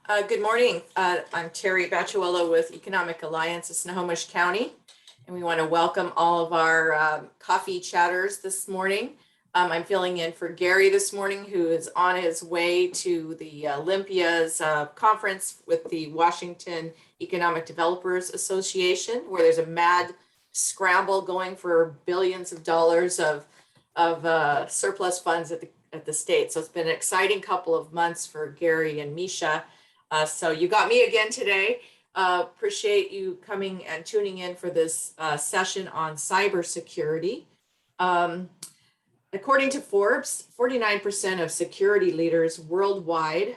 Good morning. I'm Terry McCorkle with Economic Alliance of Snohomish County, and we want to welcome all of our coffee chatters this morning. I'm filling in for Gary this morning, who is on his way to the Olympia's conference with the Washington Economic Developers Association, where there's a mad scramble going for billions of dollars of surplus funds at the state. So it's been an exciting couple of months for Gary and Misha. So you got me again today. Appreciate you coming and tuning in for this session on cybersecurity. According to Forbes, 49% of security leaders worldwide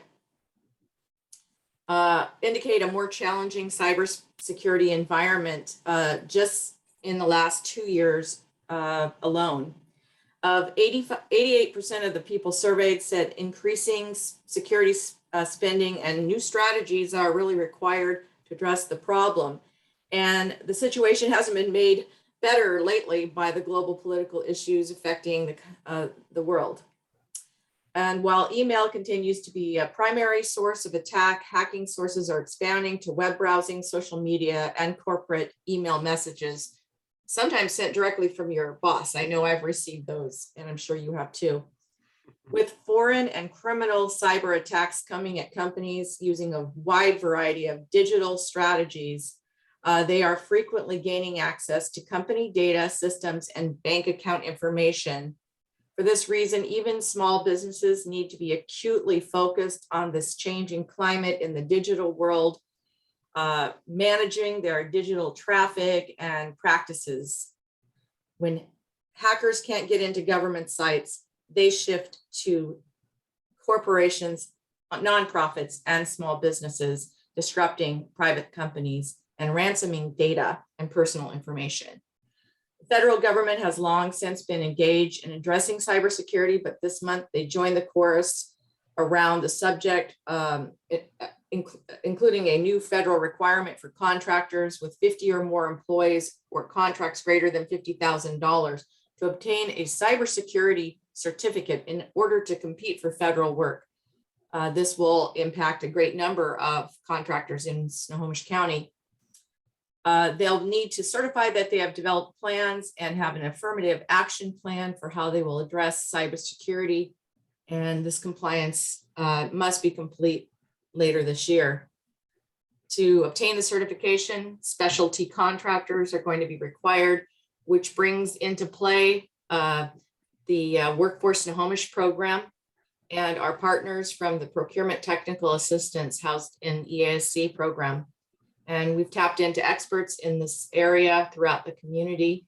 indicate a more challenging cybersecurity environment just in the last 2 years alone. Of 88% of the people surveyed said increasing security spending and new strategies are really required to address the problem. And the situation hasn't been made better lately by the global political issues affecting the world. And while email continues to be a primary source of attack, hacking sources are expanding to web browsing, social media, and corporate email messages, sometimes sent directly from your boss. I know I've received those, and I'm sure you have too. With foreign and criminal cyber attacks coming at companies using a wide variety of digital strategies, they are frequently gaining access to company data, systems, and bank account information. For this reason, even small businesses need to be acutely focused on this changing climate in the digital world, managing their digital traffic and practices. When hackers can't get into government sites, they shift to corporations, nonprofits, and small businesses, disrupting private companies and ransoming data and personal information. The federal government has long since been engaged in addressing cybersecurity, but this month they joined the chorus around the subject, including a new federal requirement for contractors with 50 or more employees or contracts greater than $50,000 to obtain a cybersecurity certificate in order to compete for federal work. This will impact a great number of contractors in Snohomish County. They'll need to certify that they have developed plans and have an affirmative action plan for how they will address cybersecurity. And this compliance must be complete later this year. To obtain the certification, specialty contractors are going to be required, which brings into play the Workforce Snohomish program and our partners from the Procurement Technical Assistance housed in EASC program. And we've tapped into experts in this area throughout the community.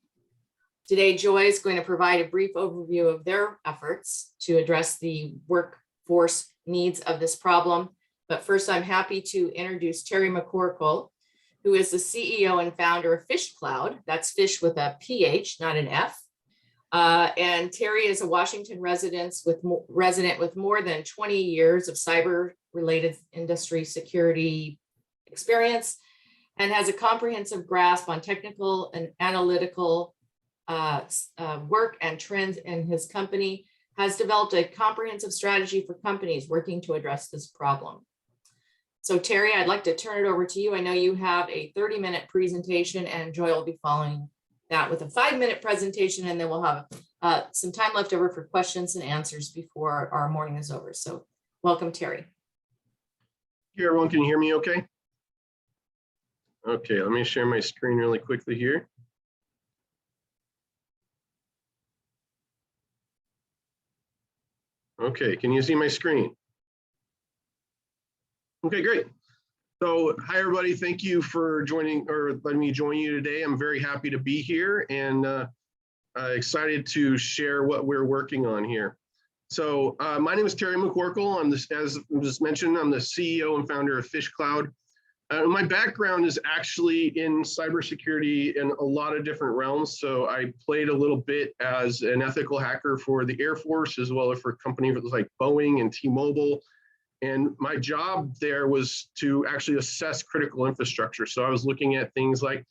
Today, Joy is going to provide a brief overview of their efforts to address the workforce needs of this problem. But first, I'm happy to introduce Terry McCorkle, who is the CEO and founder of PhishCloud. That's fish with a PH, not an F. And Terry is a Washington resident with more than 20 years of cyber-related industry security experience and has a comprehensive grasp on technical and analytical work and trends in his company, has developed a comprehensive strategy for companies working to address this problem. So Terry, I'd like to turn it over to you. I know you have a 30-minute presentation and Joy will be following that with a 5-minute presentation, and then we'll have some time left over for questions and answers before our morning is over. So welcome, Terry. Hey, everyone, can you hear me okay? Okay, let me share my screen really quickly here. Okay, can you see my screen? Okay, great. So hi, everybody. Thank you for joining or letting me join you today. I'm very happy to be here and excited to share what we're working on here. So my name is Terry McCorkle. As was mentioned, I'm the CEO and founder of PhishCloud. My background is actually in cybersecurity in a lot of different realms. So I played a little bit as an ethical hacker for the Air Force, as well as for companies like Boeing and T-Mobile. And my job there was to actually assess critical infrastructure. So I was looking at things like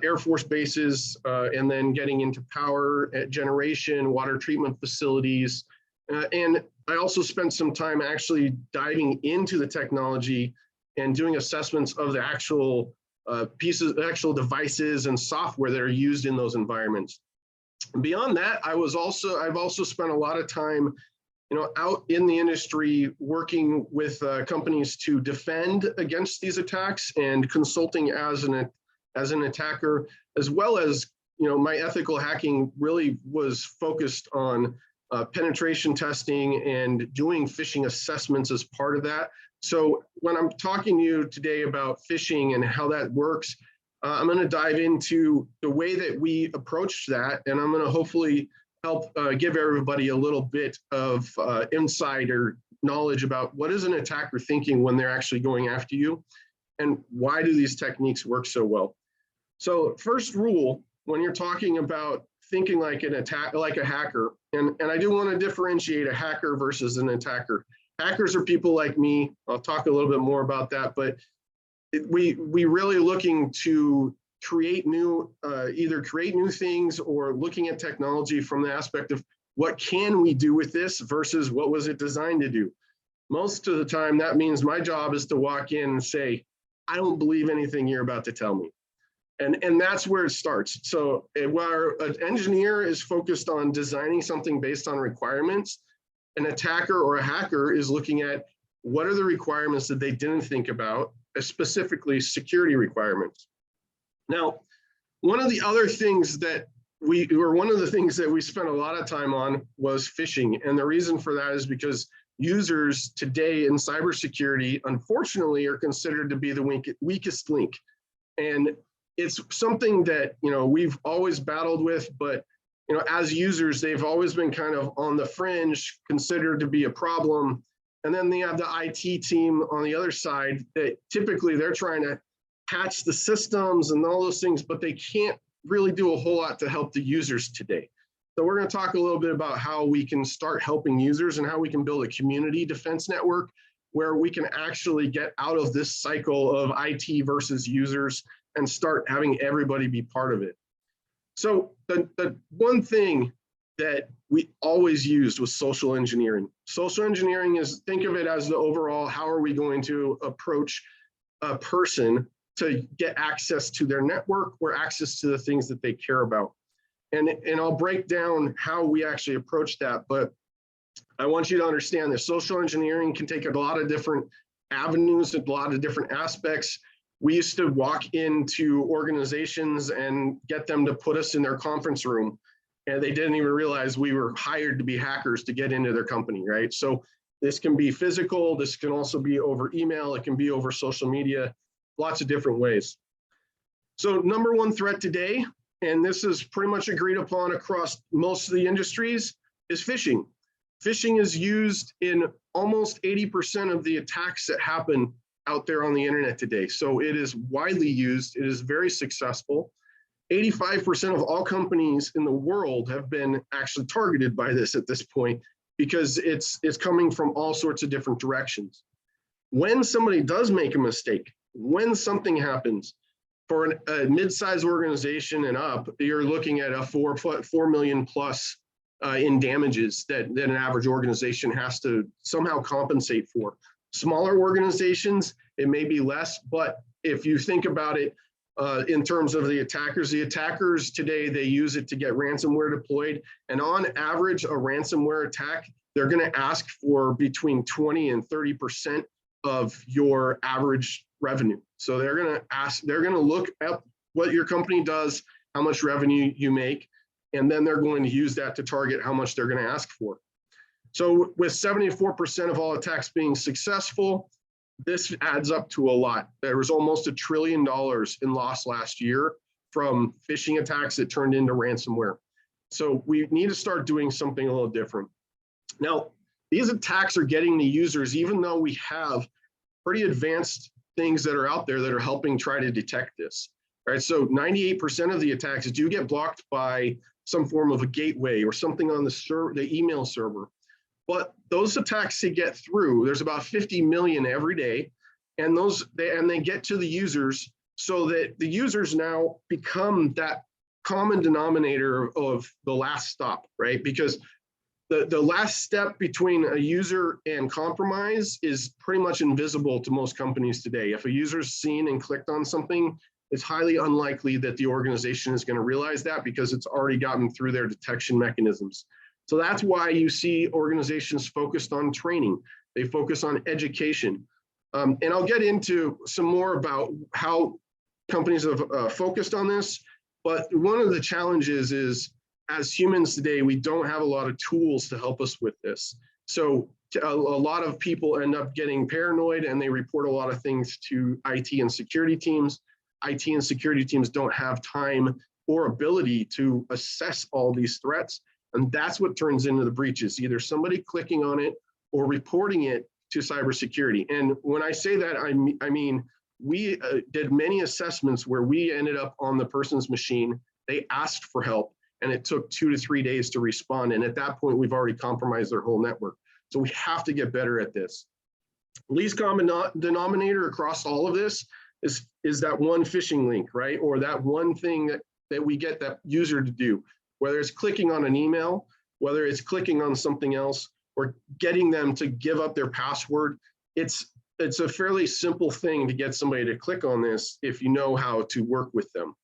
Air Force bases and then getting into power generation, water treatment facilities, And I also spent some time actually diving into the technology and doing assessments of the actual actual devices and software that are used in those environments. Beyond that, I've also spent a lot of time, out in the industry working with companies to defend against these attacks and consulting as an attacker, as well as, my ethical hacking really was focused on penetration testing and doing phishing assessments as part of that. So when I'm talking to you today about phishing and how that works, I'm going to dive into the way that we approach that, and I'm going to hopefully help give everybody a little bit of insider knowledge about what is an attacker thinking when they're actually going after you, and why do these techniques work so well. So first rule, when you're talking about thinking like a hacker, and I do want to differentiate a hacker versus an attacker. Hackers are people like me. I'll talk a little bit more about that, but we really looking to create new, either create new things or looking at technology from the aspect of what can we do with this versus what was it designed to do. Most of the time, that means my job is to walk in and say, I don't believe anything you're about to tell me. And that's where it starts. So where an engineer is focused on designing something based on requirements, an attacker or a hacker is looking at what are the requirements that they didn't think about, specifically security requirements. Now, one of the things that we spent a lot of time on was phishing. And the reason for that is because users today in cybersecurity, unfortunately, are considered to be the weakest link. And it's something that, we've always battled with, but, as users, they've always been kind of on the fringe, considered to be a problem. And then they have the IT team on the other side that typically they're trying to patch the systems and all those things, but they can't really do a whole lot to help the users today. So we're going to talk a little bit about how we can start helping users and how we can build a community defense network where we can actually get out of this cycle of IT versus users and start having everybody be part of it. So the one thing that we always used was social engineering. Social engineering is, think of it as the overall, how are we going to approach a person to get access to their network or access to the things that they care about. And I'll break down how we actually approach that, but I want you to understand that social engineering can take a lot of different avenues, a lot of different aspects. We used to walk into organizations and get them to put us in their conference room, and they didn't even realize we were hired to be hackers to get into their company, right? So this can be physical, this can also be over email, it can be over social media, lots of different ways. So number one threat today, and this is pretty much agreed upon across most of the industries, is phishing. Phishing is used in almost 80% of the attacks that happen out there on the internet today. So it is widely used, it is very successful. 85% of all companies in the world have been actually targeted by this at this point because it's coming from all sorts of different directions. When somebody does make a mistake, when something happens, for a mid-sized organization and up, you're looking at a 4 million plus in damages that an average organization has to somehow compensate for. Smaller organizations, it may be less, but if you think about it in terms of the attackers today, they use it to get ransomware deployed. And on average, a ransomware attack, they're going to ask for between 20 and 30% of your average revenue. So they're going to look at what your company does, how much revenue you make, and then they're going to use that to target how much they're going to ask for. So with 74% of all attacks being successful, this adds up to a lot. There was almost $1 trillion in loss last year from phishing attacks that turned into ransomware. So we need to start doing something a little different. Now, these attacks are getting the users, even though we have pretty advanced things that are out there that are helping try to detect this. All right, so 98% of the attacks do get blocked by some form of a gateway or something on the email server. But those attacks they get through, there's about 50 million every day, and they get to the users so that the users now become that common denominator of the last stop, right? Because The last step between a user and compromise is pretty much invisible to most companies today. If a user's seen and clicked on something, it's highly unlikely that the organization is going to realize that because it's already gotten through their detection mechanisms. So that's why you see organizations focused on training. They focus on education. And I'll get into some more about how companies have focused on this. But one of the challenges is, as humans today, we don't have a lot of tools to help us with this. So a lot of people end up getting paranoid and they report a lot of things to IT and security teams. IT and security teams don't have time or ability to assess all these threats. And that's what turns into the breaches, either somebody clicking on it or reporting it to cybersecurity. And when I say that, I mean, we did many assessments where we ended up on the person's machine. They asked for help and it took 2 to 3 days to respond. And at that point, we've already compromised their whole network. So we have to get better at this. Least common denominator across all of this is that one phishing link, right? Or that one thing that we get that user to do, whether it's clicking on an email, whether it's clicking on something else, or getting them to give up their password. It's a fairly simple thing to get somebody to click on this if you know how to work with them.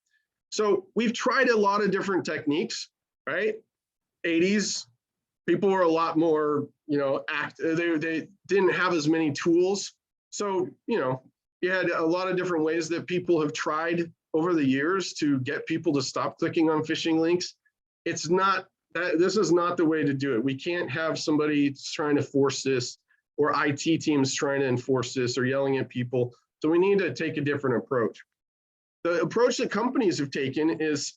So we've tried a lot of different techniques, right? 80s, people were a lot more, they didn't have as many tools. So, you had a lot of different ways that people have tried over the years to get people to stop clicking on phishing links. It's not that, this is not the way to do it. We can't have somebody trying to force this, or IT teams trying to enforce this, or yelling at people. So we need to take a different approach. The approach that companies have taken is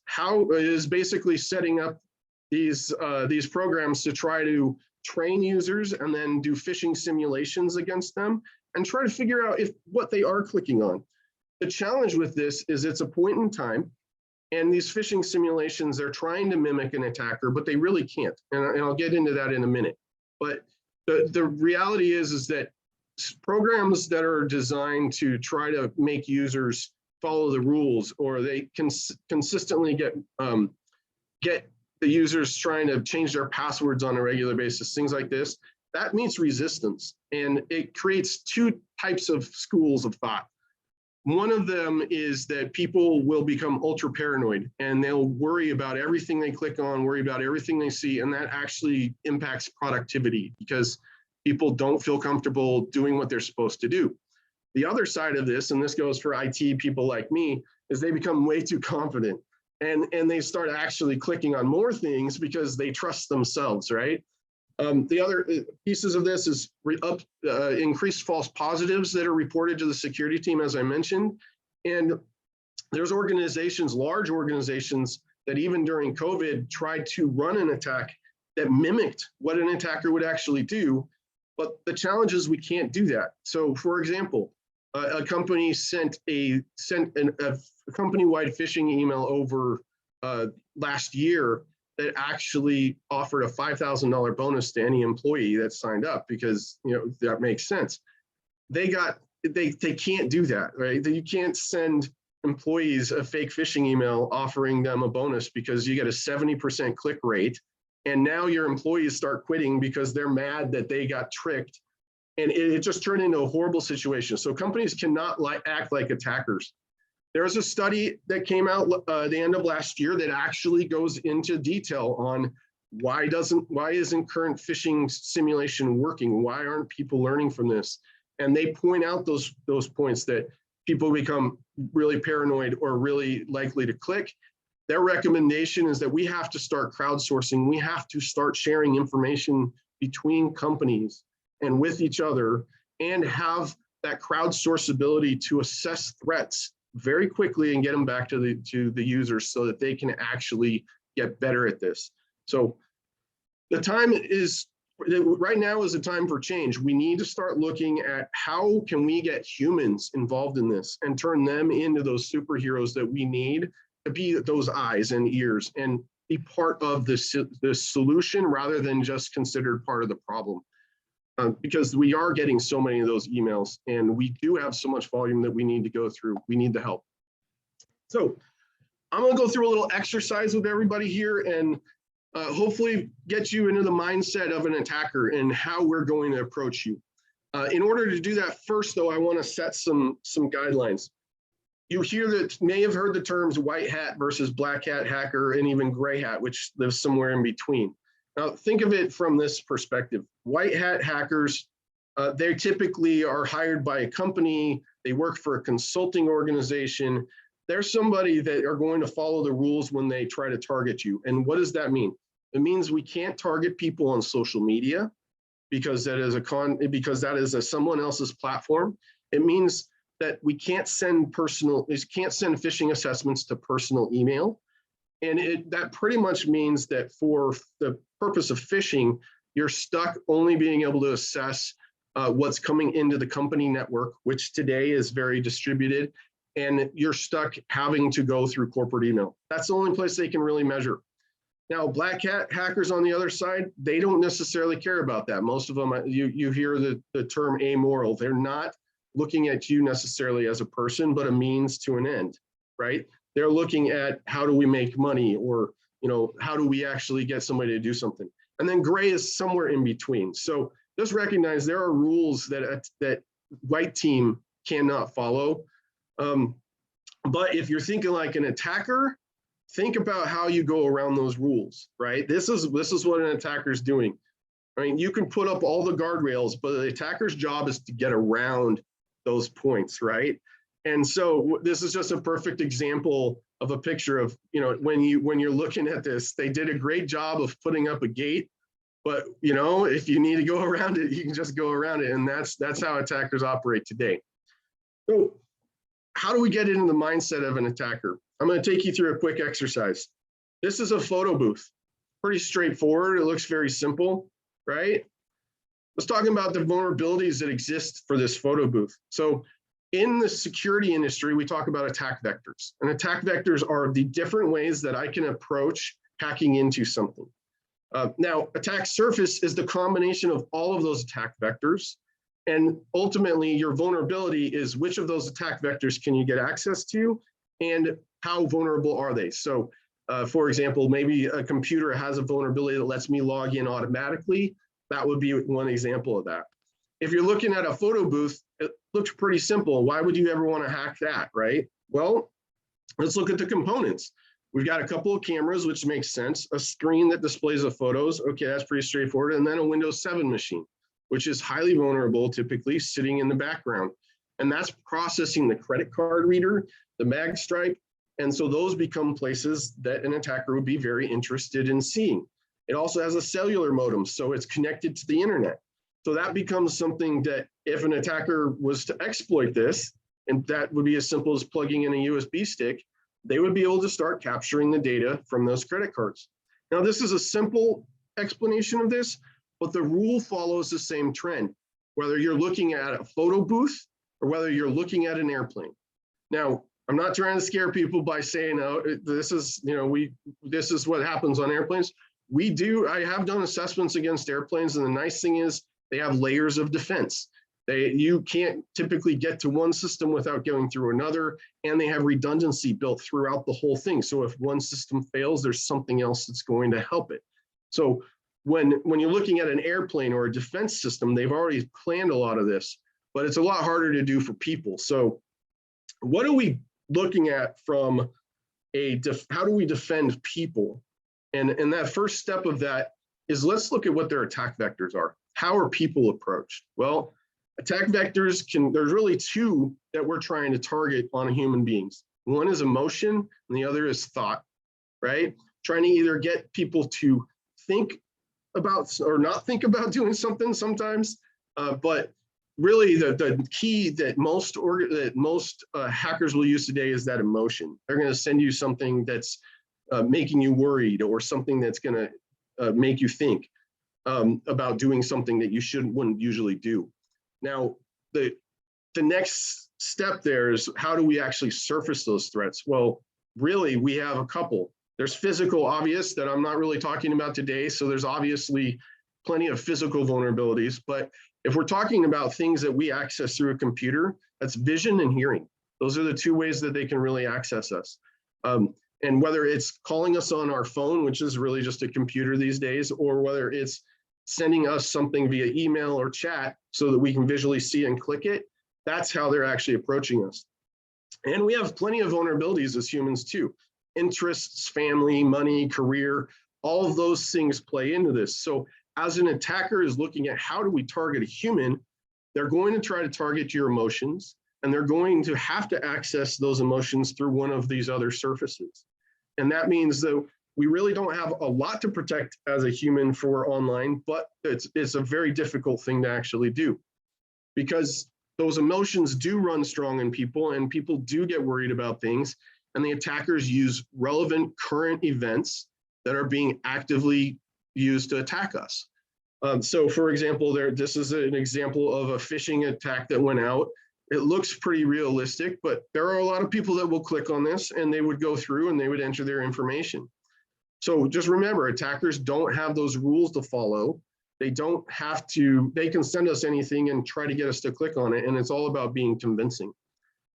basically setting up these programs to try to train users and then do phishing simulations against them and try to figure out what they are clicking on. The challenge with this is it's a point in time, and these phishing simulations, they're trying to mimic an attacker, but they really can't. And I'll get into that in a minute. But the reality is that programs that are designed to try to make users follow the rules, or they can consistently get the users trying to change their passwords on a regular basis, things like this, that meets resistance. And it creates two types of schools of thought. One of them is that people will become ultra paranoid and they'll worry about everything they click on, worry about everything they see, and that actually impacts productivity because people don't feel comfortable doing what they're supposed to do. The other side of this, and this goes for IT people like me, is they become way too confident and they start actually clicking on more things because they trust themselves, right? The other pieces of this is increased false positives that are reported to the security team, as I mentioned. And there's organizations, large organizations, that even during COVID tried to run an attack that mimicked what an attacker would actually do. But the challenge is we can't do that. So for example, a company sent a company-wide phishing email over last year that actually offered a $5,000 bonus to any employee that signed up because that makes sense. They can't do that, right? You can't send employees a fake phishing email offering them a bonus because you get a 70% click rate, and now your employees start quitting because they're mad that they got tricked, and it just turned into a horrible situation. So companies cannot act like attackers. There's a study that came out the end of last year that actually goes into detail on why isn't current phishing simulation working? Why aren't people learning from this? And they point out those points that people become really paranoid or really likely to click. Their recommendation is that we have to start crowdsourcing. We have to start sharing information between companies and with each other, and have that crowdsource ability to assess threats very quickly and get them back to the users so that they can actually get better at this. So the time is, right now is a time for change. We need to start looking at how can we get humans involved in this and turn them into those superheroes that we need to be those eyes and ears and be part of the solution rather than just considered part of the problem. Because we are getting so many of those emails and we do have so much volume that we need to go through. We need the help. So I'm going to go through a little exercise with everybody here, and hopefully get you into the mindset of an attacker and how we're going to approach you. In order to do that, first though, I want to set some guidelines. You may have heard the terms white hat versus black hat hacker and even gray hat, which lives somewhere in between. Now, think of it from this perspective. White hat hackers, they typically are hired by a company. They work for a consulting organization. They're somebody that are going to follow the rules when they try to target you. And what does that mean? It means we can't target people on social media because that is someone else's platform. It means that we can't send phishing assessments to personal email. And that pretty much means that for the purpose of phishing, you're stuck only being able to assess what's coming into the company network, which today is very distributed, and you're stuck having to go through corporate email. That's the only place they can really measure. Now, black hat hackers on the other side, they don't necessarily care about that. Most of them, you hear the term amoral. They're not looking at you necessarily as a person, but a means to an end, right? They're looking at how do we make money, or how do we actually get somebody to do something. And then gray is somewhere in between. So just recognize there are rules that white team cannot follow. But if you're thinking like an attacker, think about how you go around those rules, right? This is what an attacker is doing. I mean, you can put up all the guardrails, but the attacker's job is to get around those points, right? And so this is just a perfect example of a picture of, when you're looking at this, they did a great job of putting up a gate, but if you need to go around it, you can just go around it. And that's how attackers operate today. So how do we get into the mindset of an attacker? I'm going to take you through a quick exercise. This is a photo booth. Pretty straightforward. It looks very simple, right? Let's talk about the vulnerabilities that exist for this photo booth. So in the security industry, we talk about attack vectors. And attack vectors are the different ways that I can approach hacking into something. Now, attack surface is the combination of all of those attack vectors. And ultimately, your vulnerability is which of those attack vectors can you get access to, and how vulnerable are they? So, for example, maybe a computer has a vulnerability that lets me log in automatically. That would be one example of that. If you're looking at a photo booth, it looks pretty simple. Why would you ever want to hack that, right? Well, let's look at the components. We've got a couple of cameras, which makes sense. A screen that displays the photos. Okay, that's pretty straightforward. And then a Windows 7 machine, which is highly vulnerable, typically sitting in the background. And that's processing the credit card reader, the mag stripe. And so those become places that an attacker would be very interested in seeing. It also has a cellular modem, so it's connected to the internet. So that becomes something that if an attacker was to exploit this, and that would be as simple as plugging in a USB stick, they would be able to start capturing the data from those credit cards. Now, this is a simple explanation of this, but the rule follows the same trend, whether you're looking at a photo booth or whether you're looking at an airplane. Now, I'm not trying to scare people by saying, oh, this is what happens on airplanes. I have done assessments against airplanes, and the nice thing is they have layers of defense. You can't typically get to one system without going through another, and they have redundancy built throughout the whole thing. So if one system fails, there's something else that's going to help it. So when you're looking at an airplane or a defense system, they've already planned a lot of this, but it's a lot harder to do for people. So what are we looking at from how do we defend people? And that first step of that is, let's look at what their attack vectors are. How are people approached? Well, attack vectors there's really two that we're trying to target on human beings. One is emotion and the other is thought, right? Trying to either get people to think about or not think about doing something sometimes, but really the key that most hackers will use today is that emotion. They're going to send you something that's making you worried, or something that's going to make you think about doing something that you wouldn't usually do. Now, the next step there is, how do we actually surface those threats? Well, really, we have a couple. There's physical, obvious, that I'm not really talking about today. So there's obviously plenty of physical vulnerabilities. But if we're talking about things that we access through a computer, that's vision and hearing. Those are the two ways that they can really access us. And whether it's calling us on our phone, which is really just a computer these days, or whether it's sending us something via email or chat so that we can visually see and click it, that's how they're actually approaching us. And we have plenty of vulnerabilities as humans too. Interests, family, money, career, all of those things play into this. So as an attacker is looking at how do we target a human, they're going to try to target your emotions, and they're going to have to access those emotions through one of these other surfaces. And that means that we really don't have a lot to protect as a human for online, but it's a very difficult thing to actually do, because those emotions do run strong in people, and people do get worried about things, and the attackers use relevant current events that are being actively used to attack us. So for example, this is an example of a phishing attack that went out. It looks pretty realistic, but there are a lot of people that will click on this, and they would go through and they would enter their information. So just remember, attackers don't have those rules to follow. They don't have to, they can send us anything and try to get us to click on it, and it's all about being convincing.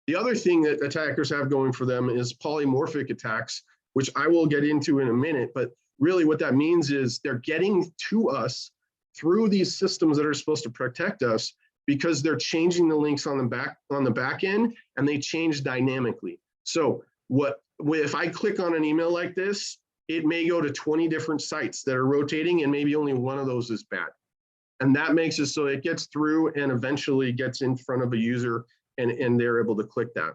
The other thing that attackers have going for them is polymorphic attacks, which I will get into in a minute, but really what that means is they're getting to us through these systems that are supposed to protect us, because they're changing the links on the back end, and they change dynamically. So if I click on an email like this, it may go to 20 different sites that are rotating, and maybe only one of those is bad. And that makes it so it gets through and eventually gets in front of a user, and they're able to click that.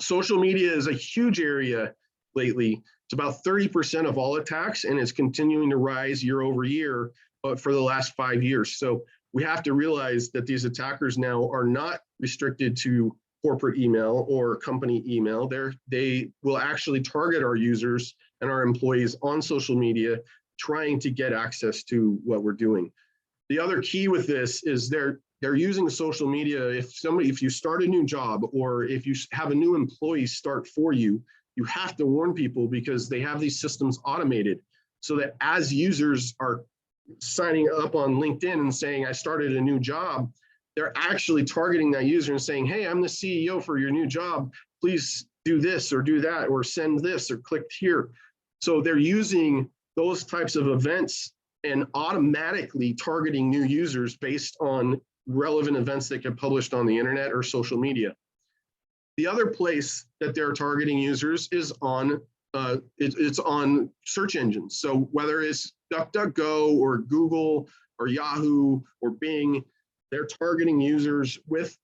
Social media is a huge area lately. It's about 30% of all attacks, and it's continuing to rise year over year for the last 5 years. So we have to realize that these attackers now are not restricted to corporate email or company email. They will actually target our users and our employees on social media, trying to get access to what we're doing. The other key with this is they're using social media. If you start a new job, or if you have a new employee start for you, you have to warn people, because they have these systems automated so that as users are signing up on LinkedIn and saying, I started a new job, they're actually targeting that user and saying, hey, I'm the CEO for your new job. Please do this or do that, or send this or click here. So they're using those types of events and automatically targeting new users based on relevant events that get published on the internet or social media. The other place that they're targeting users is on it's on search engines. So whether it's DuckDuckGo or Google or Yahoo or Bing, they're targeting users with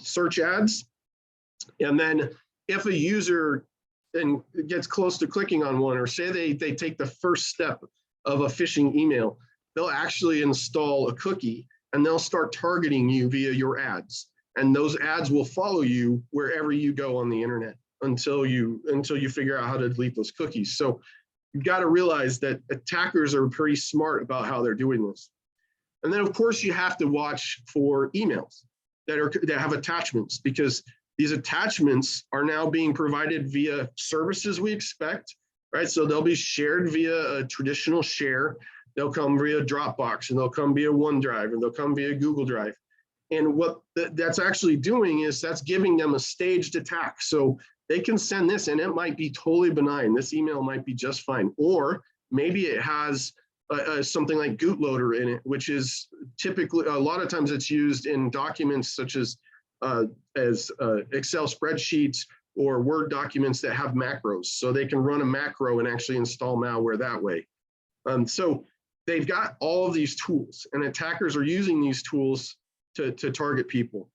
search ads. And then if a user then gets close to clicking on one, or say they take the first step of a phishing email, they'll actually install a cookie, and they'll start targeting you via your ads. And those ads will follow you wherever you go on the internet until you figure out how to delete those cookies. So you've got to realize that attackers are pretty smart about how they're doing this. And then of course you have to watch for emails that have attachments, because these attachments are now being provided via services we expect, right? So they'll be shared via a traditional share. They'll come via Dropbox, and they'll come via OneDrive, and they'll come via Google Drive. And what that's actually doing is that's giving them a staged attack. So they can send this, and it might be totally benign. This email might be just fine. Or maybe it has something like bootloader in it, which is typically, a lot of times it's used in documents such as Excel spreadsheets or Word documents that have macros. So they can run a macro and actually install malware that way. So they've got all of these tools, and attackers are using these tools to target people.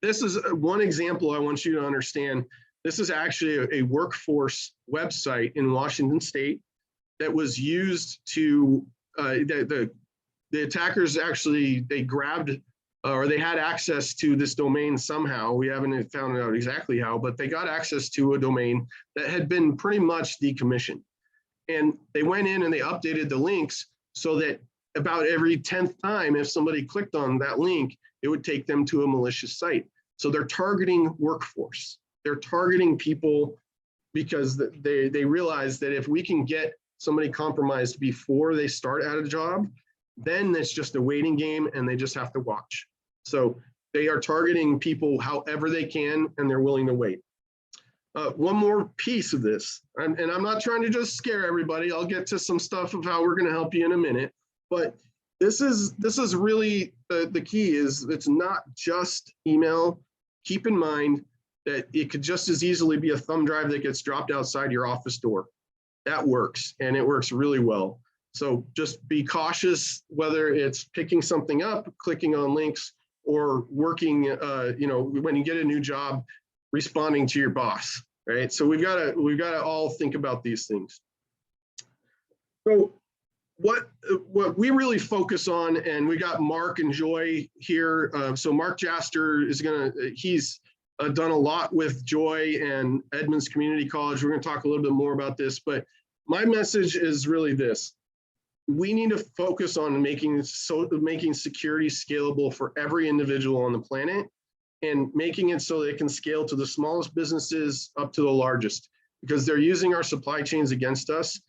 This is one example I want you to understand. This is actually a workforce website in Washington State that was used to, the attackers actually, they grabbed, or they had access to this domain somehow. We haven't found out exactly how, but they got access to a domain that had been pretty much decommissioned. And they went in and they updated the links so that about every 10th time, if somebody clicked on that link, it would take them to a malicious site. So they're targeting workforce. They're targeting people because they realize that if we can get somebody compromised before they start at a job, then it's just a waiting game, and they just have to watch. So they are targeting people however they can, and they're willing to wait. One more piece of this, and I'm not trying to just scare everybody. I'll get to some stuff of how we're going to help you in a minute, but this is really the key. Is it's not just email. Keep in mind that it could just as easily be a thumb drive that gets dropped outside your office door. That works, and it works really well. So just be cautious, whether it's picking something up, clicking on links, or working, when you get a new job, responding to your boss, right? So we've got to all think about these things. So what we really focus on, and we got Mark and Joy here. So Mark Jaster he's done a lot with Joy and Edmonds Community College. We're going to talk a little bit more about this, but my message is really this. We need to focus on making security scalable for every individual on the planet, and making it so they can scale to the smallest businesses up to the largest, because they're using our supply chains against us.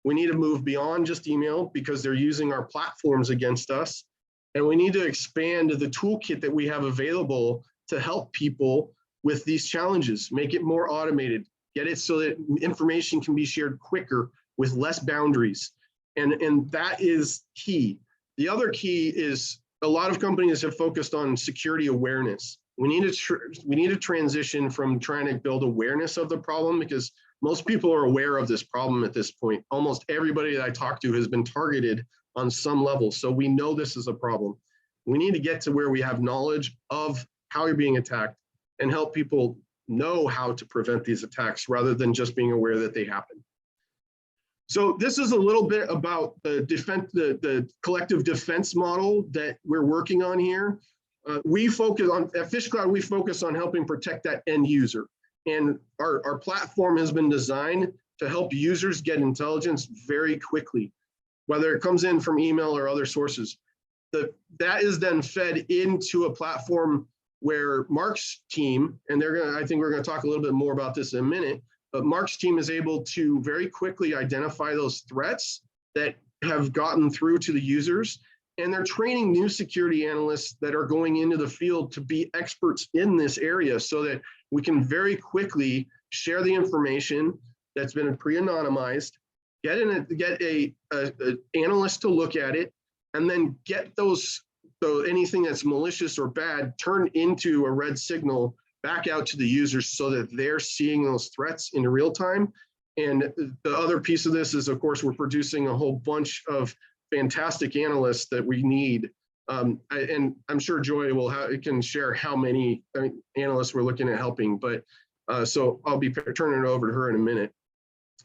We need to move beyond just email because they're using our platforms against us. And we need to expand the toolkit that we have available to help people with these challenges, make it more automated, get it so that information can be shared quicker with less boundaries. And that is key. The other key is a lot of companies have focused on security awareness. We need to transition from trying to build awareness of the problem, because most people are aware of this problem at this point. Almost everybody that I talk to has been targeted on some level. So we know this is a problem. We need to get to where we have knowledge of how you're being attacked and help people know how to prevent these attacks rather than just being aware that they happen. So this is a little bit about the collective defense model that we're working on here. At PhishCloud, we focus on helping protect that end user. And our platform has been designed to help users get intelligence very quickly, whether it comes in from email or other sources. That is then fed into a platform where Mark's team, and I think we're going to talk a little bit more about this in a minute, but Mark's team is able to very quickly identify those threats that have gotten through to the users. And they're training new security analysts that are going into the field to be experts in this area, so that we can very quickly share the information that's been pre-anonymized, get a analyst to look at it, and then get anything that's malicious or bad turned into a red signal back out to the users, so that they're seeing those threats in real time. And the other piece of this is, of course, we're producing a whole bunch of fantastic analysts that we need. And I'm sure Joy can share how many analysts we're looking at helping, but so I'll be turning it over to her in a minute.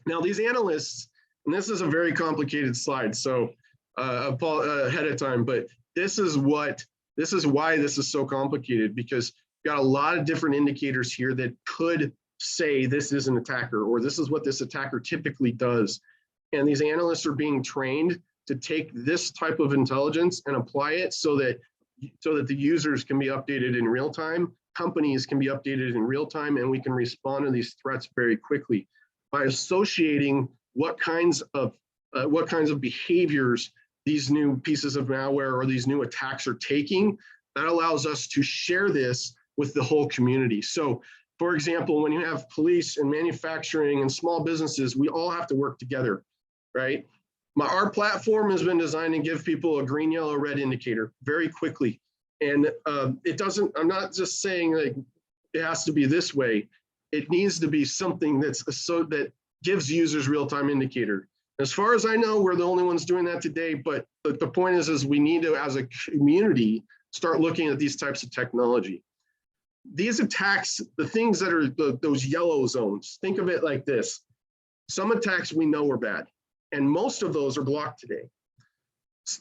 Now, these analysts, and this is a very complicated slide, so ahead of time, but this is why this is so complicated, because you've got a lot of different indicators here that could say this is an attacker, or this is what this attacker typically does. And these analysts are being trained to take this type of intelligence and apply it so that the users can be updated in real time, companies can be updated in real time, and we can respond to these threats very quickly by associating what kinds of behaviors these new pieces of malware or these new attacks are taking. That allows us to share this with the whole community. So, for example, when you have police and manufacturing and small businesses, we all have to work together, right? Our platform has been designed to give people a green, yellow, red indicator very quickly. And I'm not just saying like it has to be this way. It needs to be something that gives users real-time indicator. As far as I know, we're the only ones doing that today, but the point is we need to, as a community, start looking at these types of technology. These attacks, the things that are those yellow zones, think of it like this. Some attacks we know are bad, and most of those are blocked today.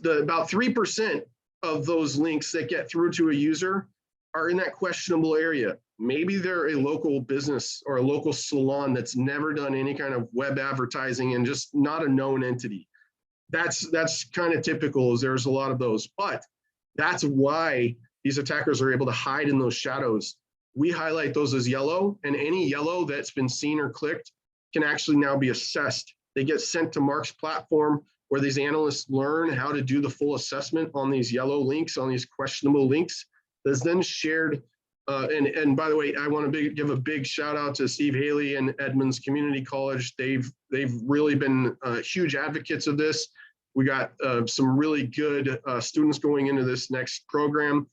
About 3% of those links that get through to a user are in that questionable area. Maybe they're a local business or a local salon that's never done any kind of web advertising and just not a known entity. That's kind of typical, as there's a lot of those, but that's why these attackers are able to hide in those shadows. We highlight those as yellow, and any yellow that's been seen or clicked can actually now be assessed. They get sent to Mark's platform, where these analysts learn how to do the full assessment on these yellow links, on these questionable links. That's then shared And by the way, I want to give a big shout out to Steve Haley and Edmonds Community College. They've really been huge advocates of this. We got some really good students going into this next program.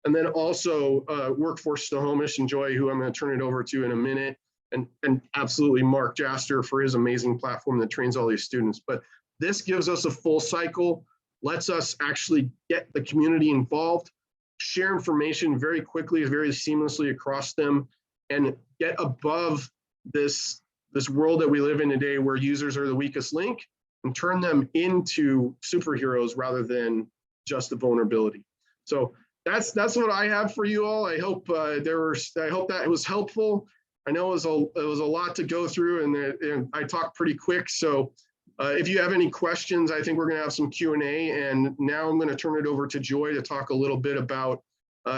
And then also Workforce Snohomish and Joy, who I'm going to turn it over to in a minute, and absolutely Mark Jaster for his amazing platform that trains all these students. But this gives us a full cycle, lets us actually get the community involved, share information very quickly, very seamlessly across them, and get above this world that we live in today where users are the weakest link and turn them into superheroes rather than just a vulnerability. So that's what I have for you all. I hope that it was helpful. I know it was a lot to go through, and I talked pretty quick. So if you have any questions, I think we're going to have some Q&A. And now I'm going to turn it over to Joy to talk a little bit about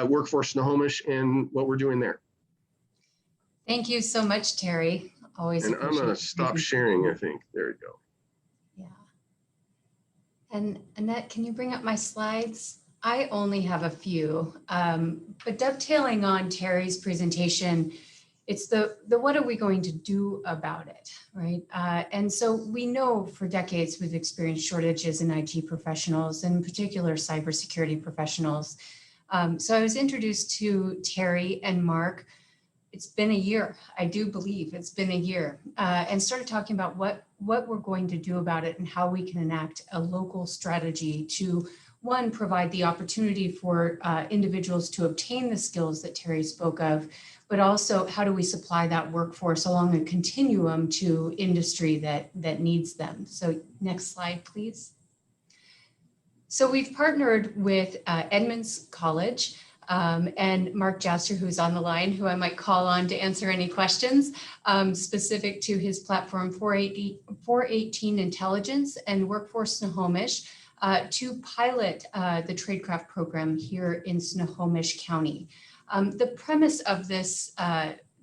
Workforce Snohomish and what we're doing there. Thank you so much, Terry. Always. And I'm going to stop sharing, I think. There we go. Yeah. And Annette, can you bring up my slides? I only have a few, but dovetailing on Terry's presentation, it's the what are we going to do about it, right? And so we know for decades we've experienced shortages in IT professionals, in particular cybersecurity professionals. So I was introduced to Terry and Mark. It's been a year, I do believe it's been a year, and started talking about what we're going to do about it and how we can enact a local strategy to, one, provide the opportunity for individuals to obtain the skills that Terry spoke of, but also how do we supply that workforce along a continuum to industry that needs them. So next slide, please. So we've partnered with Edmonds College and Mark Jaster, who's on the line, who I might call on to answer any questions specific to his platform 418 Intelligence and Workforce Snohomish to pilot the Tradecraft program here in Snohomish County. The premise of this,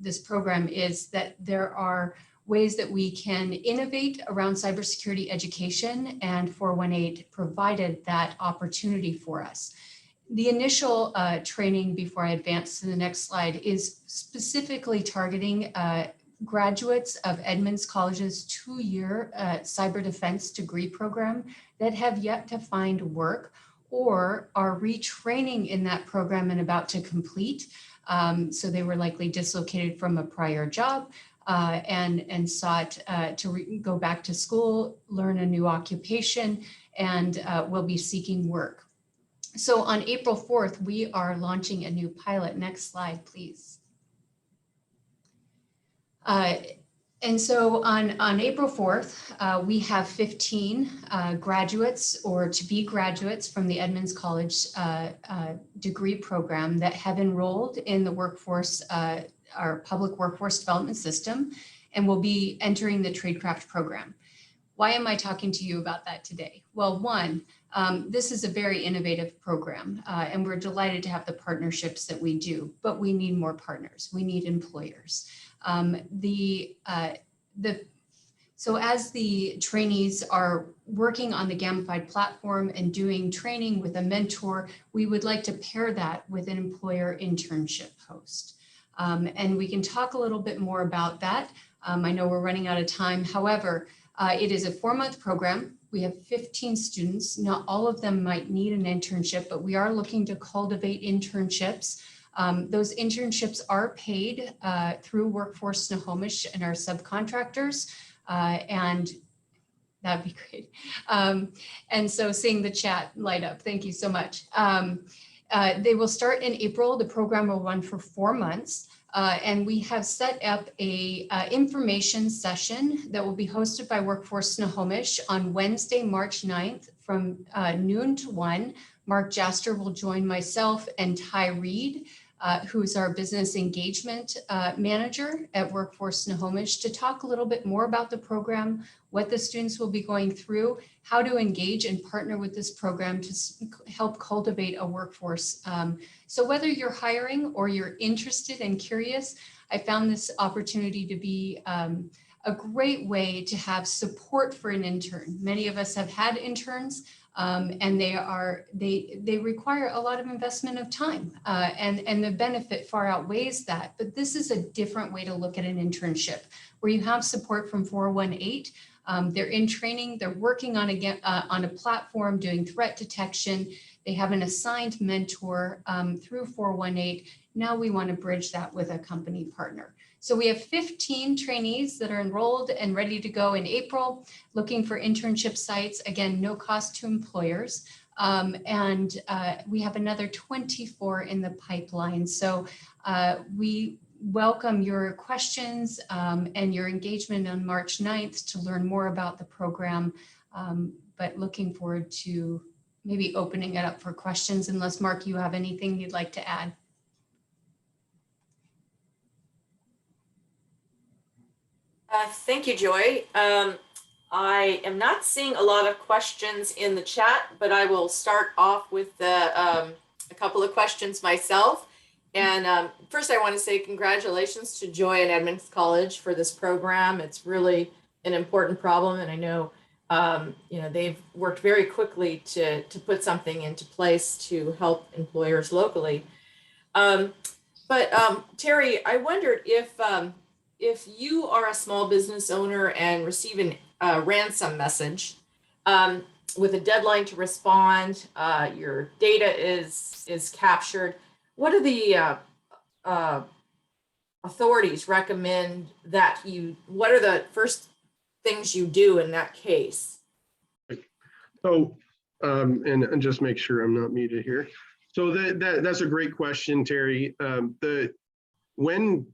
this program is that there are ways that we can innovate around cybersecurity education, and 418 provided that opportunity for us. The initial training, before I advance to the next slide, is specifically targeting graduates of Edmonds College's 2-year cyber defense degree program that have yet to find work or are retraining in that program and about to complete. So they were likely dislocated from a prior job and sought to go back to school, learn a new occupation, and will be seeking work. So on April 4th, we are launching a new pilot. Next slide, please. And so on April 4th, we have 15 graduates or to-be graduates from the Edmonds College degree program that have enrolled in the workforce, our public workforce development system, and will be entering the Tradecraft program. Why am I talking to you about that today? Well, one, this is a very innovative program, and we're delighted to have the partnerships that we do, but we need more partners. We need employers. So as the trainees are working on the gamified platform and doing training with a mentor, we would like to pair that with an employer internship host. And we can talk a little bit more about that. I know we're running out of time. However, it is a 4-month program. We have 15 students. Not all of them might need an internship, but we are looking to cultivate internships. Those internships are paid through Workforce Snohomish and our subcontractors, and that'd be great. And so seeing the chat light up, thank you so much. They will start in April. The program will run for 4 months. And we have set up a information session that will be hosted by Workforce Snohomish on Wednesday, March 9th from noon to 1. Mark Jaster will join myself and Ty Reed, who's our business engagement manager at Workforce Snohomish, to talk a little bit more about the program, what the students will be going through, how to engage and partner with this program to help cultivate a workforce. So whether you're hiring or you're interested and curious, I found this opportunity to be a great way to have support for an intern. Many of us have had interns, and they require a lot of investment of time, and the benefit far outweighs that. But this is a different way to look at an internship, where you have support from 418. They're in training. They're working on a platform doing threat detection. They have an assigned mentor through 418. Now we want to bridge that with a company partner. So we have 15 trainees that are enrolled and ready to go in April, looking for internship sites. Again, no cost to employers. And we have another 24 in the pipeline. So we welcome your questions and your engagement on March 9th to learn more about the program, but looking forward to maybe opening it up for questions, unless Mark, you have anything you'd like to add. Thank you, Joy. I am not seeing a lot of questions in the chat, but I will start off with a couple of questions myself. And first, I want to say congratulations to Joy and Edmonds College for this program. It's really an important problem, and I know they've worked very quickly to put something into place to help employers locally. But Terry, I wondered if you are a small business owner and receive a ransom message with a deadline to respond, your data is captured. What do the authorities recommend that what are the first things you do in that case? So, and just make sure I'm not muted here. So that's a great question, Terry. When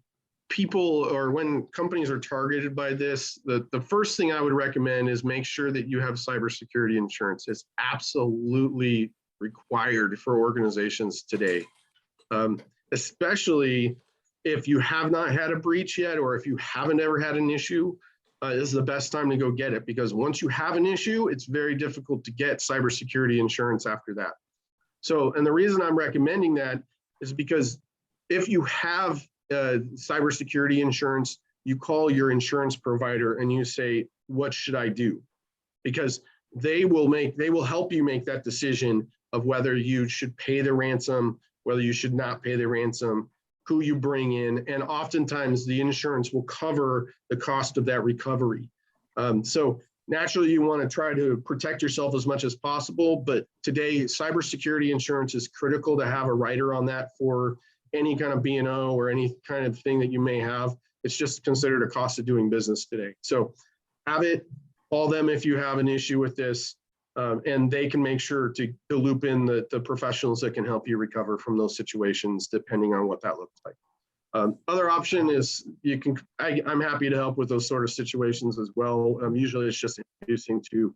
people or when companies are targeted by this, the first thing I would recommend is make sure that you have cybersecurity insurance. It's absolutely required for organizations today, especially if you have not had a breach yet, or if you haven't ever had an issue. This is the best time to go get it, because once you have an issue, it's very difficult to get cybersecurity insurance after that. So, and the reason I'm recommending that is because if you have cybersecurity insurance, you call your insurance provider and you say, what should I do? Because they will help you make that decision of whether you should pay the ransom, whether you should not pay the ransom, who you bring in, and oftentimes the insurance will cover the cost of that recovery. So naturally, you want to try to protect yourself as much as possible, but today, cybersecurity insurance is critical to have a rider on that for any kind of B&O or any kind of thing that you may have. It's just considered a cost of doing business today. So have it, call them if you have an issue with this, and they can make sure to loop in the professionals that can help you recover from those situations, depending on what that looks like. Other option is I'm happy to help with those sort of situations as well. Usually it's just introducing to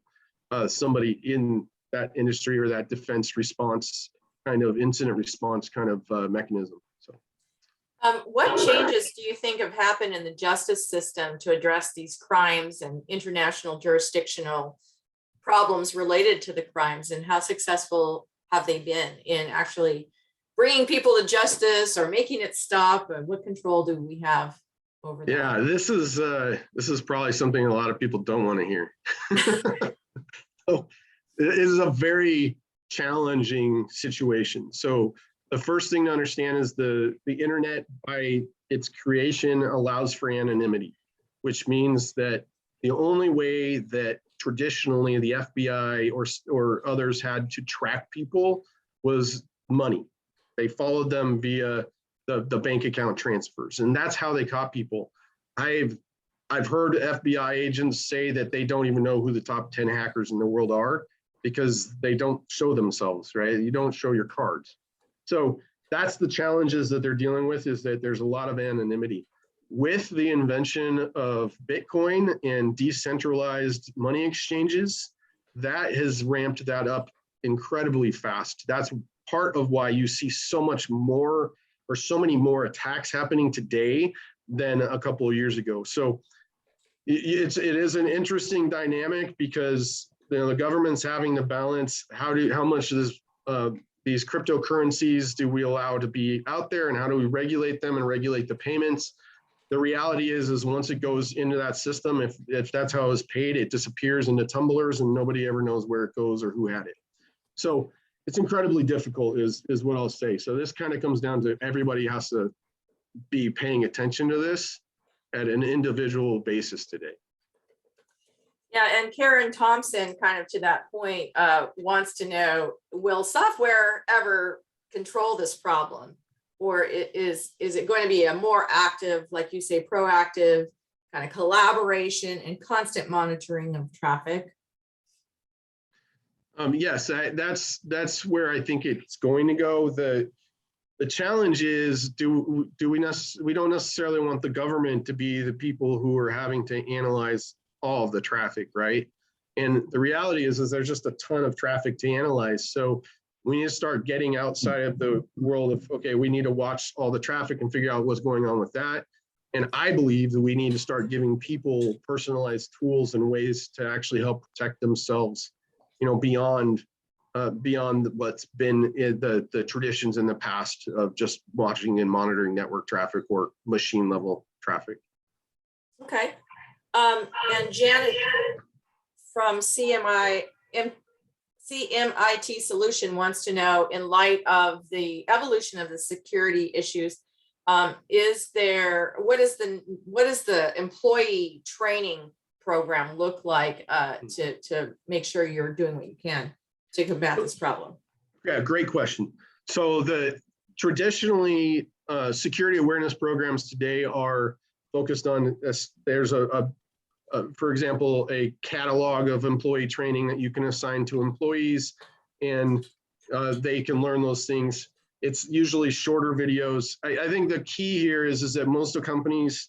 somebody in that industry or that defense response kind of incident response kind of mechanism. So, what changes do you think have happened in the justice system to address these crimes and international jurisdictional problems related to the crimes, and how successful have they been in actually bringing people to justice or making it stop? And what control do we have over that? Yeah, this is probably something a lot of people don't want to hear. So it is a very challenging situation. So the first thing to understand is the internet, by its creation, allows for anonymity, which means that the only way that traditionally the FBI or others had to track people was money. They followed them via the bank account transfers, and that's how they caught people. I've heard FBI agents say that they don't even know who the top 10 hackers in the world are because they don't show themselves, right? You don't show your cards. So that's the challenges that they're dealing with, is that there's a lot of anonymity. With the invention of Bitcoin and decentralized money exchanges, that has ramped that up incredibly fast. That's part of why you see so much more, or so many more attacks happening today than a couple of years ago. So it is an interesting dynamic, because the government's having to balance how much of this, these cryptocurrencies do we allow to be out there, and how do we regulate them and regulate the payments. the reality is once it goes into that system, if that's how it was paid, it disappears into tumblers and nobody ever knows where it goes or who had it. So it's incredibly difficult is what I'll say. So this kind of comes down to everybody has to be paying attention to this at an individual basis today. Yeah, and Karen Thompson, kind of to that point, wants to know, will software ever control this problem? Or is it going to be a more active, like you say, proactive kind of collaboration and constant monitoring of traffic? Yes, that's where I think it's going to go. The challenge is, we don't necessarily want the government to be the people who are having to analyze all of the traffic, right? And the reality is there's just a ton of traffic to analyze. So we need to start getting outside of the world of, okay, we need to watch all the traffic and figure out what's going on with that. And I believe that we need to start giving people personalized tools and ways to actually help protect themselves, beyond what's been the traditions in the past of just watching and monitoring network traffic or machine level traffic. Okay. And Janet from CMIT Solution wants to know, in light of the evolution of the security issues, what is the employee training program look like to make sure you're doing what you can to combat this problem? Yeah, great question. So traditionally security awareness programs today are focused on there's for example, a catalog of employee training that you can assign to employees, and they can learn those things. It's usually shorter videos. I think the key here is that most companies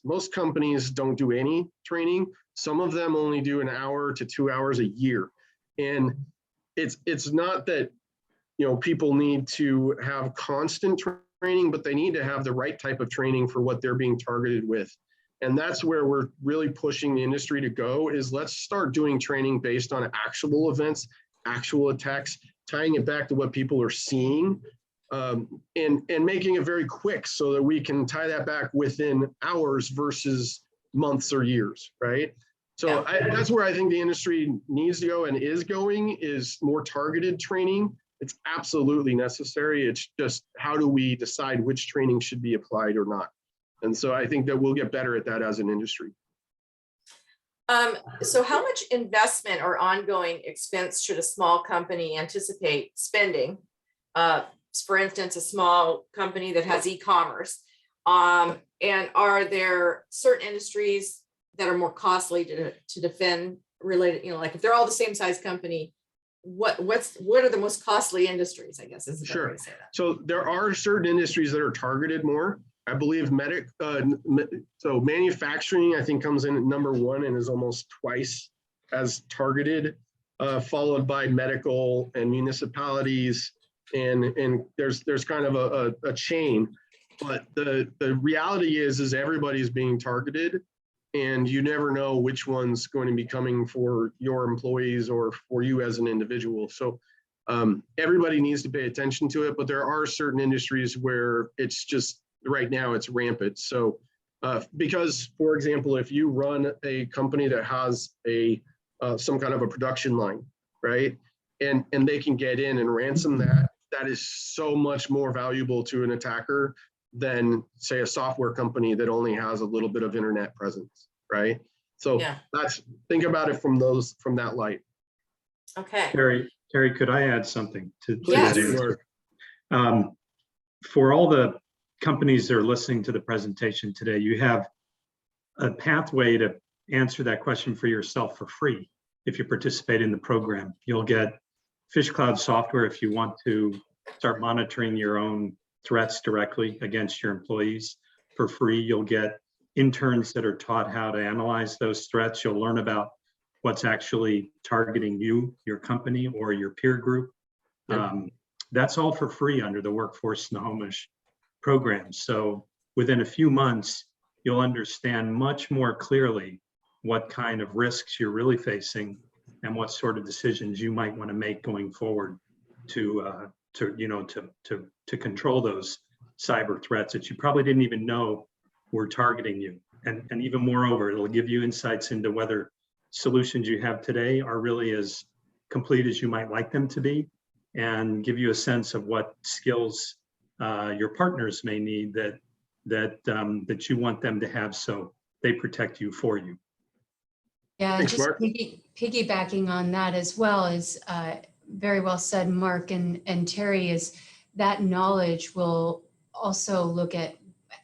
don't do any training. Some of them only do 1 hour to 2 hours a year. And it's not that, people need to have constant training, but they need to have the right type of training for what they're being targeted with. And that's where we're really pushing the industry to go, is let's start doing training based on actual events, actual attacks, tying it back to what people are seeing, and making it very quick so that we can tie that back within hours versus months or years, right? So that's where I think the industry needs to go and is going, is more targeted training. It's absolutely necessary. It's just, how do we decide which training should be applied or not? And so I think that we'll get better at that as an industry. So how much investment or ongoing expense should a small company anticipate spending? For instance, a small company that has e-commerce. And are there certain industries that are more costly to defend related, like if they're all the same size company, what are the most costly industries, I guess, is the better way to say that. So there are certain industries that are targeted more. I believe so manufacturing, I think, comes in at number 1 and is almost twice as targeted, followed by medical and municipalities, and there's kind of a chain. But the reality is everybody's being targeted, and you never know which one's going to be coming for your employees or for you as an individual. So everybody needs to pay attention to it, but there are certain industries where it's just, right now it's rampant. So because, for example, if you run a company that has some kind of a production line, right, and they can get in and ransom that is so much more valuable to an attacker than, say, a software company that only has a little bit of internet presence, right? So think about it from that light. Okay. Terry, could I add something to Yes. that answer? For all the companies that are listening to the presentation today, you have a pathway to answer that question for yourself for free. If you participate in the program, you'll get PhishCloud software if you want to start monitoring your own threats directly against your employees for free. You'll get interns that are taught how to analyze those threats. You'll learn about what's actually targeting you, your company, or your peer group. That's all for free under the Workforce Snohomish program. So within a few months, you'll understand much more clearly what kind of risks you're really facing and what sort of decisions you might want to make going forward to control those cyber threats that you probably didn't even know were targeting you. And even moreover, it'll give you insights into whether solutions you have today are really as complete as you might like them to be, and give you a sense of what skills your partners may need that you want them to have, so they protect you for you. Yeah, Thanks, just Mark. piggybacking on that as well is very well said, Mark and Terry, is that knowledge will also look at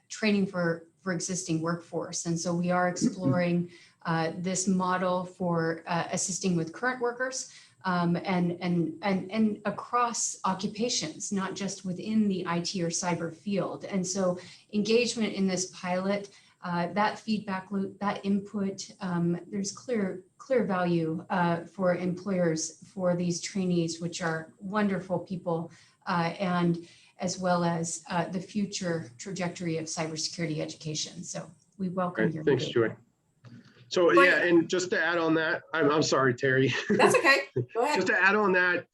training for existing workforce. And so we are exploring this model for assisting with current workers and across occupations, not just within the IT or cyber field. And so engagement in this pilot, that feedback loop, that input, there's clear value for employers for these trainees, which are wonderful people, and as well as the future trajectory of cybersecurity education. So we welcome your Thanks, Joy. So yeah, and just to add on that, I'm sorry, Terry. That's okay. Go ahead. Just to add on that,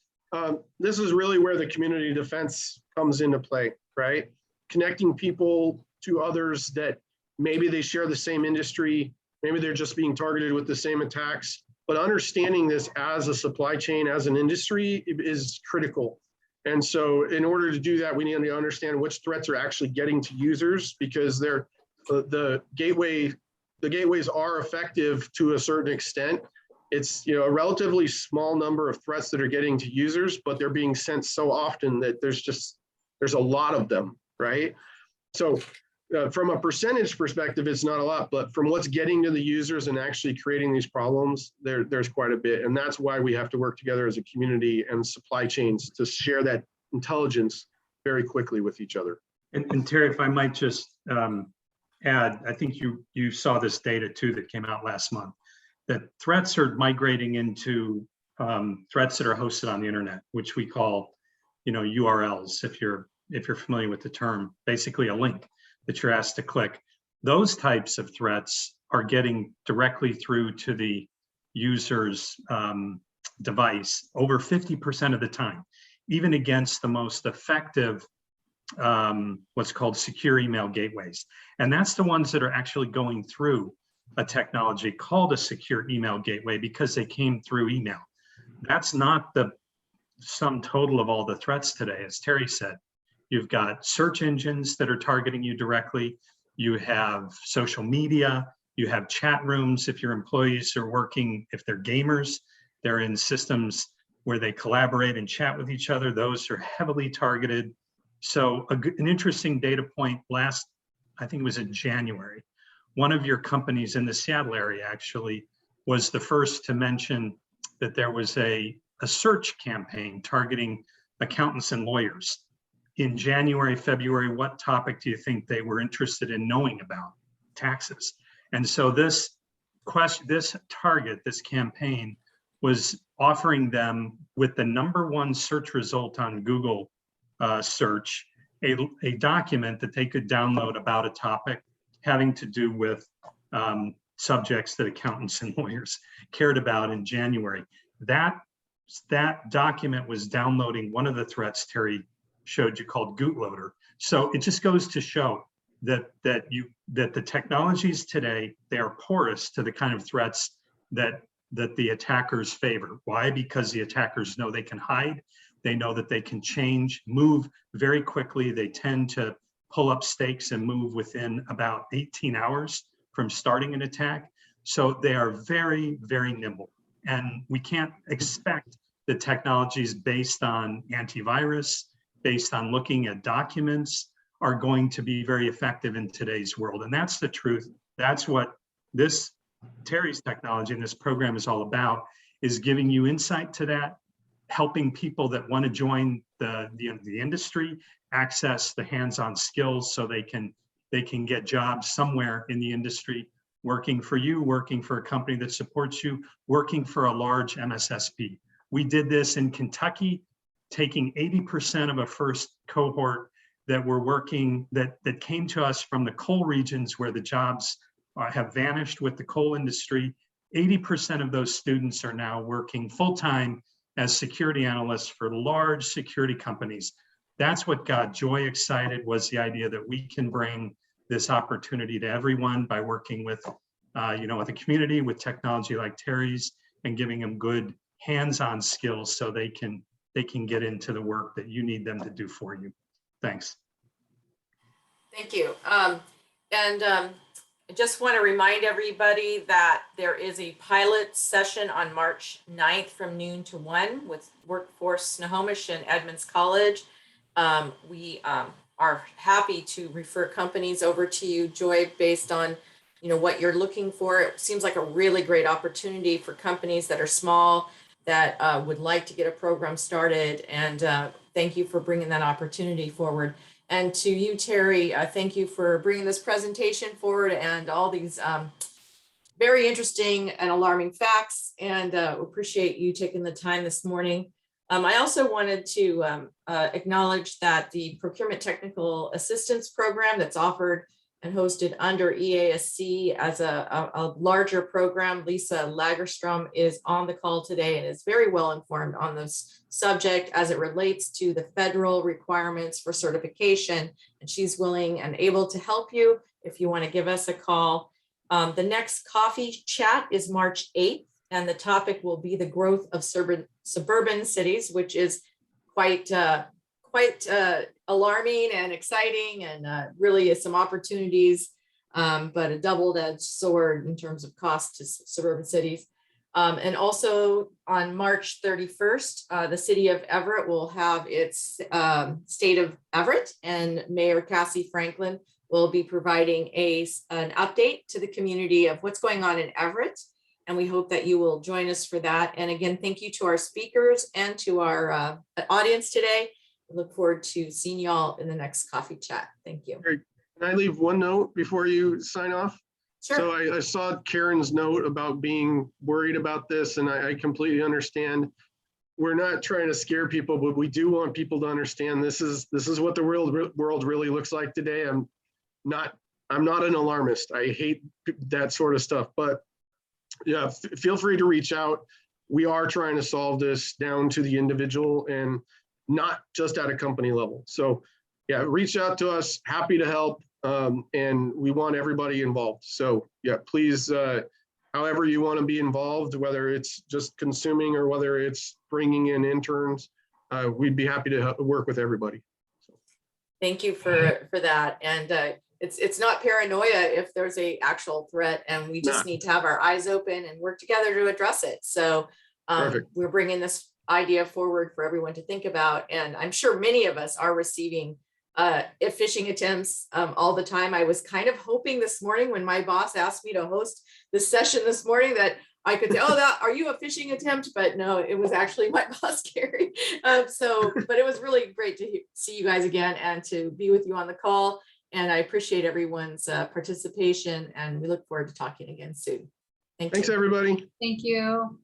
this is really where the community defense comes into play, right? Connecting people to others that maybe they share the same industry, maybe they're just being targeted with the same attacks, but understanding this as a supply chain, as an industry is critical. And so in order to do that, we need to understand which threats are actually getting to users, because they're the gateways are effective to a certain extent. It's, you know, a relatively small number of threats that are getting to users, but they're being sent so often that there's a lot of them, right? So from a percentage perspective, it's not a lot, but from what's getting to the users and actually creating these problems, there's quite a bit. And that's why we have to work together as a community and supply chains to share that intelligence very quickly with each other. And Terry, if I might just add, I think you saw this data too that came out last month, that threats are migrating into threats that are hosted on the internet, which we call, you know, URLs, if you're familiar with the term, basically a link that you're asked to click. Those types of threats are getting directly through to the user's device over 50% of the time, even against the most effective what's called secure email gateways. And that's the ones that are actually going through a technology called a secure email gateway because they came through email. That's not the sum total of all the threats today. As Terry said, you've got search engines that are targeting you directly. You have social media, you have chat rooms. If your employees are working, if they're gamers, they're in systems where they collaborate and chat with each other. Those are heavily targeted. So an interesting data point last, I think it was in January, one of your companies in the Seattle area actually was the first to mention that there was a search campaign targeting accountants and lawyers. In January, February, what topic do you think they were interested in knowing about? Taxes. And so this campaign was offering them with the #1 search result on Google search, a document that they could download about a topic having to do with subjects that accountants and lawyers cared about in January. That document was downloading one of the threats Terry showed you called Bootloader. So it just goes to show that the technologies today, they are porous to the kind of threats that the attackers favor. Why? Because the attackers know they can hide. They know that they can change, move very quickly. They tend to pull up stakes and move within about 18 hours from starting an attack. So they are very, very nimble. And we can't expect the technologies based on antivirus, based on looking at documents, are going to be very effective in today's world. And that's the truth. That's what this Terry's technology and this program is all about, is giving you insight to that, helping people that want to join the industry access the hands-on skills so they can get jobs somewhere in the industry, working for you, working for a company that supports you, working for a large MSSP. We did this in Kentucky, taking 80% of a first cohort that were working, that came to us from the coal regions where the jobs have vanished with the coal industry. 80% of those students are now working full-time as security analysts for large security companies. That's what got Joy excited, was the idea that we can bring this opportunity to everyone by working with, with the community, with technology like Terry's, and giving them good hands-on skills so they can get into the work that you need them to do for you. Thanks. Thank you. I just want to remind everybody that there is a pilot session on March 9th from noon to 1 with Workforce Snohomish and Edmonds College. We are happy to refer companies over to you, Joy, based on what you're looking for. It seems like a really great opportunity for companies that are small that would like to get a program started. And thank you for bringing that opportunity forward. And to you, Terry, thank you for bringing this presentation forward and all these very interesting and alarming facts. And appreciate you taking the time this morning. I also wanted to acknowledge that the Procurement Technical Assistance Program that's offered and hosted under EASC as a larger program, Lisa Lagerstrom is on the call today and is very well informed on this subject as it relates to the federal requirements for certification. And she's willing and able to help you if you want to give us a call. The next coffee chat is March 8th, and the topic will be the growth of suburban cities, which is quite alarming and exciting, and really is some opportunities, but a double-edged sword in terms of cost to suburban cities. And also on March 31st, the city of Everett will have its State of Everett, and Mayor Cassie Franklin will be providing an update to the community of what's going on in Everett. And we hope that you will join us for that. And again, thank you to our speakers and to our audience today. I look forward to seeing y'all in the next coffee chat. Thank you. Great. Can I leave one note before you sign off? Sure. So I saw Karen's note about being worried about this, and I completely understand. We're not trying to scare people, but we do want people to understand this is what the world really looks like today. I'm not an alarmist. I hate that sort of stuff, but yeah, feel free to reach out. We are trying to solve this down to the individual and not just at a company level. So yeah, reach out to us, happy to help. And we want everybody involved. So yeah, please, however you want to be involved, whether it's just consuming or whether it's bringing in interns, we'd be happy to work with everybody. So. Thank you for that. And it's not paranoia if there's a actual threat, and we just need to have our eyes open and work together to address it. So we're bringing this idea forward for everyone to think about. And I'm sure many of us are receiving phishing attempts all the time. I was kind of hoping this morning when my boss asked me to host this session this morning that I could say, oh, are you a phishing attempt? But no, it was actually my boss, Gary. But it was really great to see you guys again and to be with you on the call. And I appreciate everyone's participation, and we look forward to talking again soon. Thanks, everybody. Thank you.